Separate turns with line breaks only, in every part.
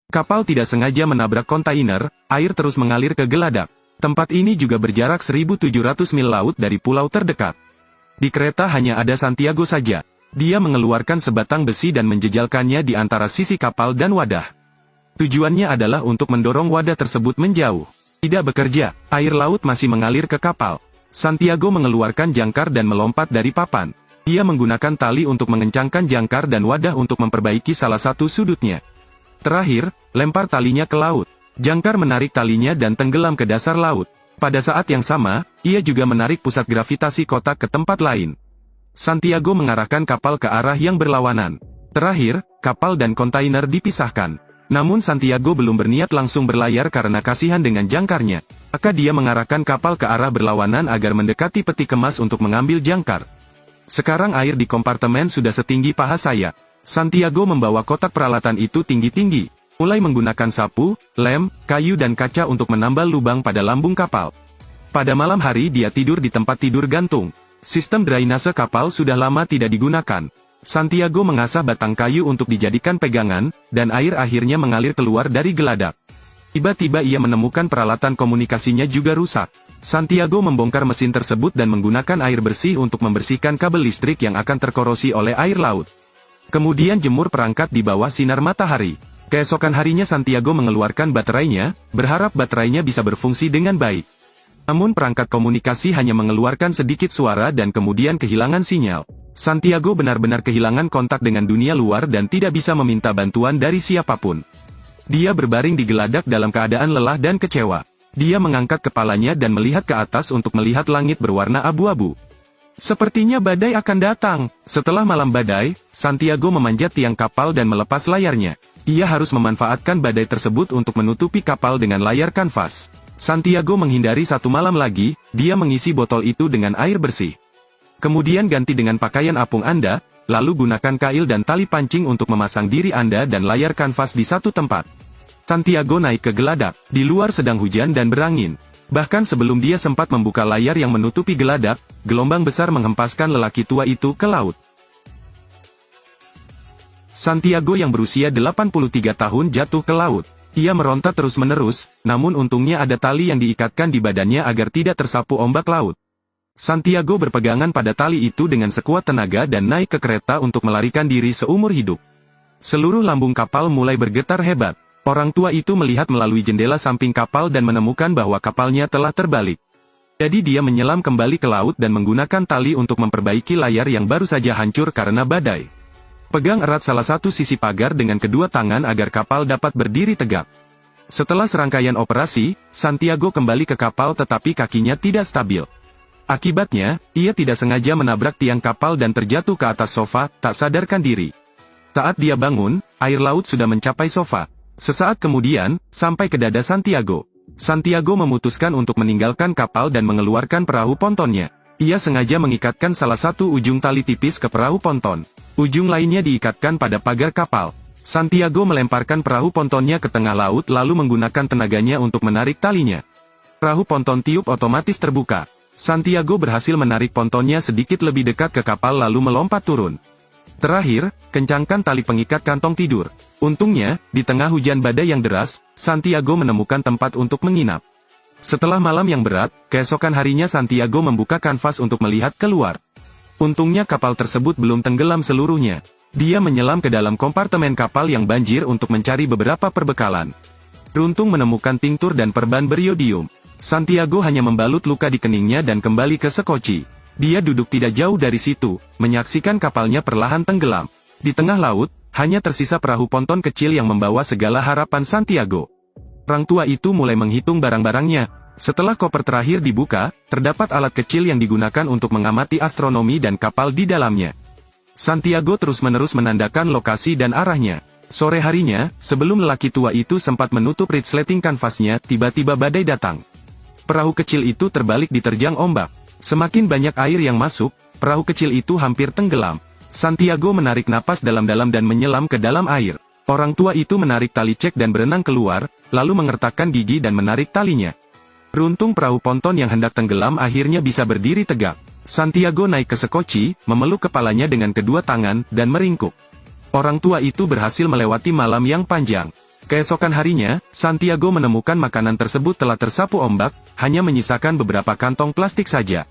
Kapal tidak sengaja menabrak kontainer, air terus mengalir ke geladak. Tempat ini juga berjarak 1.700 mil laut dari pulau terdekat. Di kereta hanya ada Santiago saja. Dia mengeluarkan sebatang besi dan menjejalkannya di antara sisi kapal dan wadah. Tujuannya adalah untuk mendorong wadah tersebut menjauh. Tidak bekerja, air laut masih mengalir ke kapal. Santiago mengeluarkan jangkar dan melompat dari papan. Ia menggunakan tali untuk mengencangkan jangkar dan wadah untuk memperbaiki salah satu sudutnya. Terakhir, lempar talinya ke laut. Jangkar menarik talinya dan tenggelam ke dasar laut. Pada saat yang sama, ia juga menarik pusat gravitasi kotak ke tempat lain. Santiago mengarahkan kapal ke arah yang berlawanan. Terakhir, kapal dan kontainer dipisahkan. Namun Santiago belum berniat langsung berlayar karena kasihan dengan jangkarnya. Maka dia mengarahkan kapal ke arah berlawanan agar mendekati peti kemas untuk mengambil jangkar. Sekarang air di kompartemen sudah setinggi paha saya. Santiago membawa kotak peralatan itu tinggi-tinggi. Mulai menggunakan sapu, lem, kayu dan kaca untuk menambal lubang pada lambung kapal. Pada malam hari dia tidur di tempat tidur gantung. Sistem drainase kapal sudah lama tidak digunakan. Santiago mengasah batang kayu untuk dijadikan pegangan, dan air akhirnya mengalir keluar dari geladak. Tiba-tiba ia menemukan peralatan komunikasinya juga rusak. Santiago membongkar mesin tersebut dan menggunakan air bersih untuk membersihkan kabel listrik yang akan terkorosi oleh air laut. Kemudian jemur perangkat di bawah sinar matahari. Keesokan harinya Santiago mengeluarkan baterainya, berharap baterainya bisa berfungsi dengan baik. Namun perangkat komunikasi hanya mengeluarkan sedikit suara dan kemudian kehilangan sinyal. Santiago benar-benar kehilangan kontak dengan dunia luar dan tidak bisa meminta bantuan dari siapapun. Dia berbaring di geladak dalam keadaan lelah dan kecewa. Dia mengangkat kepalanya dan melihat ke atas untuk melihat langit berwarna abu-abu. Sepertinya badai akan datang. Setelah malam badai, Santiago memanjat tiang kapal dan melepas layarnya. Ia harus memanfaatkan badai tersebut untuk menutupi kapal dengan layar kanvas. Santiago menghindari satu malam lagi, dia mengisi botol itu dengan air bersih. Kemudian ganti dengan pakaian apung Anda, lalu gunakan kail dan tali pancing untuk memasang diri Anda dan layar kanvas di satu tempat. Santiago naik ke geladak. Di luar sedang hujan dan berangin. Bahkan sebelum dia sempat membuka layar yang menutupi geladak, gelombang besar menghempaskan lelaki tua itu ke laut. Santiago yang berusia 83 tahun jatuh ke laut. Ia meronta terus-menerus, namun untungnya ada tali yang diikatkan di badannya agar tidak tersapu ombak laut. Santiago berpegangan pada tali itu dengan sekuat tenaga dan naik ke kereta untuk melarikan diri seumur hidup. Seluruh lambung kapal mulai bergetar hebat. Orang tua itu melihat melalui jendela samping kapal dan menemukan bahwa kapalnya telah terbalik. Jadi dia menyelam kembali ke laut dan menggunakan tali untuk memperbaiki layar yang baru saja hancur karena badai. Pegang erat salah satu sisi pagar dengan kedua tangan agar kapal dapat berdiri tegak. Setelah serangkaian operasi, Santiago kembali ke kapal tetapi kakinya tidak stabil. Akibatnya, ia tidak sengaja menabrak tiang kapal dan terjatuh ke atas sofa, tak sadarkan diri. Saat dia bangun, air laut sudah mencapai sofa. Sesaat kemudian, sampai ke dada Santiago. Santiago memutuskan untuk meninggalkan kapal dan mengeluarkan perahu pontonnya. Ia sengaja mengikatkan salah satu ujung tali tipis ke perahu ponton. Ujung lainnya diikatkan pada pagar kapal. Santiago melemparkan perahu pontonnya ke tengah laut lalu menggunakan tenaganya untuk menarik talinya. Perahu ponton tiup otomatis terbuka. Santiago berhasil menarik pontonnya sedikit lebih dekat ke kapal lalu melompat turun. Terakhir, kencangkan tali pengikat kantong tidur. Untungnya, di tengah hujan badai yang deras, Santiago menemukan tempat untuk menginap. Setelah malam yang berat, keesokan harinya Santiago membuka kanvas untuk melihat keluar. Untungnya kapal tersebut belum tenggelam seluruhnya. Dia menyelam ke dalam kompartemen kapal yang banjir untuk mencari beberapa perbekalan. Beruntung menemukan tinktur dan perban beriodium. Santiago hanya membalut luka di keningnya dan kembali ke Sekoci. Dia duduk tidak jauh dari situ, menyaksikan kapalnya perlahan tenggelam. Di tengah laut, hanya tersisa perahu ponton kecil yang membawa segala harapan Santiago. Orang tua itu mulai menghitung barang-barangnya. Setelah koper terakhir dibuka, terdapat alat kecil yang digunakan untuk mengamati astronomi dan kapal di dalamnya. Santiago terus-menerus menandakan lokasi dan arahnya. Sore harinya, sebelum lelaki tua itu sempat menutup resleting kanvasnya, tiba-tiba badai datang. Perahu kecil itu terbalik diterjang ombak. Semakin banyak air yang masuk, perahu kecil itu hampir tenggelam. Santiago menarik napas dalam-dalam dan menyelam ke dalam air. Orang tua itu menarik tali cek dan berenang keluar, lalu mengertakkan gigi dan menarik talinya. Beruntung perahu ponton yang hendak tenggelam akhirnya bisa berdiri tegak. Santiago naik ke Sekoci, memeluk kepalanya dengan kedua tangan, dan meringkuk. Orang tua itu berhasil melewati malam yang panjang. Keesokan harinya, Santiago menemukan makanan tersebut telah tersapu ombak, hanya menyisakan beberapa kantong plastik saja.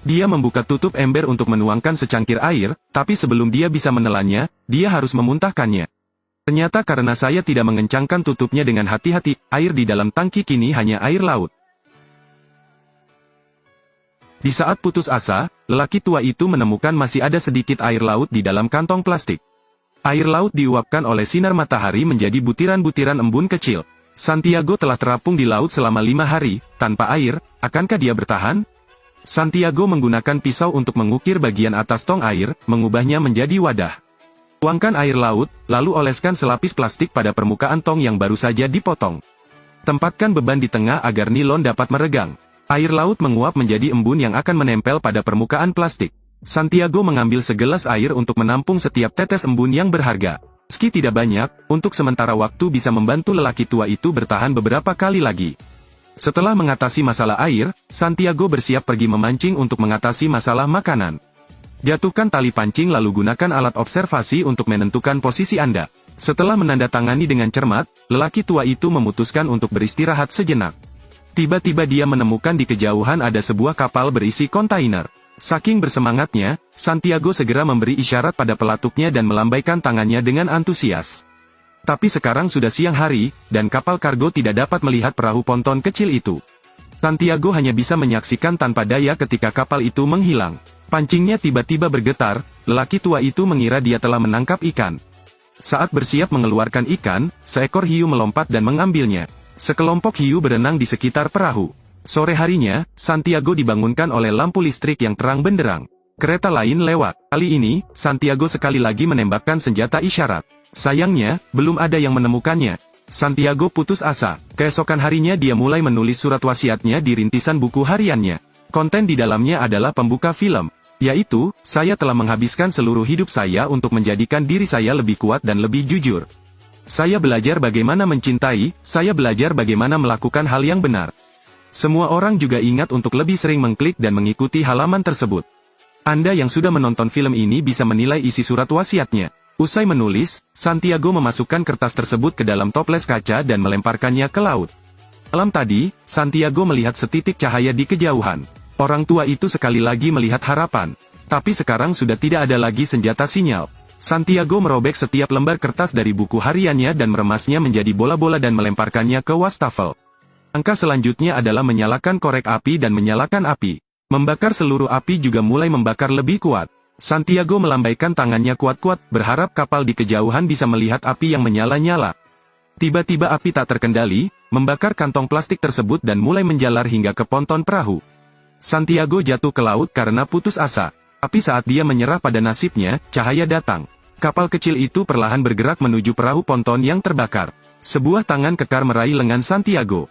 Dia membuka tutup ember untuk menuangkan secangkir air, tapi sebelum dia bisa menelannya, dia harus memuntahkannya. Ternyata karena saya tidak mengencangkan tutupnya dengan hati-hati, air di dalam tangki kini hanya air laut. Di saat putus asa, lelaki tua itu menemukan masih ada sedikit air laut di dalam kantong plastik. Air laut diuapkan oleh sinar matahari menjadi butiran-butiran embun kecil. Santiago telah terapung di laut selama 5 hari, tanpa air, akankah dia bertahan? Santiago menggunakan pisau untuk mengukir bagian atas tong air, mengubahnya menjadi wadah. Tuangkan air laut, lalu oleskan selapis plastik pada permukaan tong yang baru saja dipotong. Tempatkan beban di tengah agar nilon dapat meregang. Air laut menguap menjadi embun yang akan menempel pada permukaan plastik. Santiago mengambil segelas air untuk menampung setiap tetes embun yang berharga. Meski tidak banyak, untuk sementara waktu bisa membantu lelaki tua itu bertahan beberapa kali lagi. Setelah mengatasi masalah air, Santiago bersiap pergi memancing untuk mengatasi masalah makanan. Jatuhkan tali pancing lalu gunakan alat observasi untuk menentukan posisi Anda. Setelah menandatangani dengan cermat, lelaki tua itu memutuskan untuk beristirahat sejenak. Tiba-tiba dia menemukan di kejauhan ada sebuah kapal berisi kontainer. Saking bersemangatnya, Santiago segera memberi isyarat pada pelatuknya dan melambaikan tangannya dengan antusias. Tapi sekarang sudah siang hari, dan kapal kargo tidak dapat melihat perahu ponton kecil itu. Santiago hanya bisa menyaksikan tanpa daya ketika kapal itu menghilang. Pancingnya tiba-tiba bergetar, lelaki tua itu mengira dia telah menangkap ikan. Saat bersiap mengeluarkan ikan, seekor hiu melompat dan mengambilnya. Sekelompok hiu berenang di sekitar perahu. Sore harinya, Santiago dibangunkan oleh lampu listrik yang terang benderang. Kereta lain lewat. Kali ini, Santiago sekali lagi menembakkan senjata isyarat. Sayangnya, belum ada yang menemukannya. Santiago putus asa. Keesokan harinya dia mulai menulis surat wasiatnya di rintisan buku hariannya. Konten di dalamnya adalah pembuka film. Yaitu, saya telah menghabiskan seluruh hidup saya untuk menjadikan diri saya lebih kuat dan lebih jujur. Saya belajar bagaimana mencintai, saya belajar bagaimana melakukan hal yang benar. Semua orang juga ingat untuk lebih sering mengklik dan mengikuti halaman tersebut. Anda yang sudah menonton film ini bisa menilai isi surat wasiatnya. Usai menulis, Santiago memasukkan kertas tersebut ke dalam toples kaca dan melemparkannya ke laut. Malam tadi, Santiago melihat setitik cahaya di kejauhan. Orang tua itu sekali lagi melihat harapan. Tapi sekarang sudah tidak ada lagi senjata sinyal. Santiago merobek setiap lembar kertas dari buku hariannya dan meremasnya menjadi bola-bola dan melemparkannya ke wastafel. Langkah selanjutnya adalah menyalakan korek api dan menyalakan api. Membakar seluruh api juga mulai membakar lebih kuat. Santiago melambaikan tangannya kuat-kuat, berharap kapal di kejauhan bisa melihat api yang menyala-nyala. Tiba-tiba api tak terkendali, membakar kantong plastik tersebut dan mulai menjalar hingga ke ponton perahu. Santiago jatuh ke laut karena putus asa. Tapi saat dia menyerah pada nasibnya, cahaya datang. Kapal kecil itu perlahan bergerak menuju perahu ponton yang terbakar. Sebuah tangan kekar meraih lengan Santiago.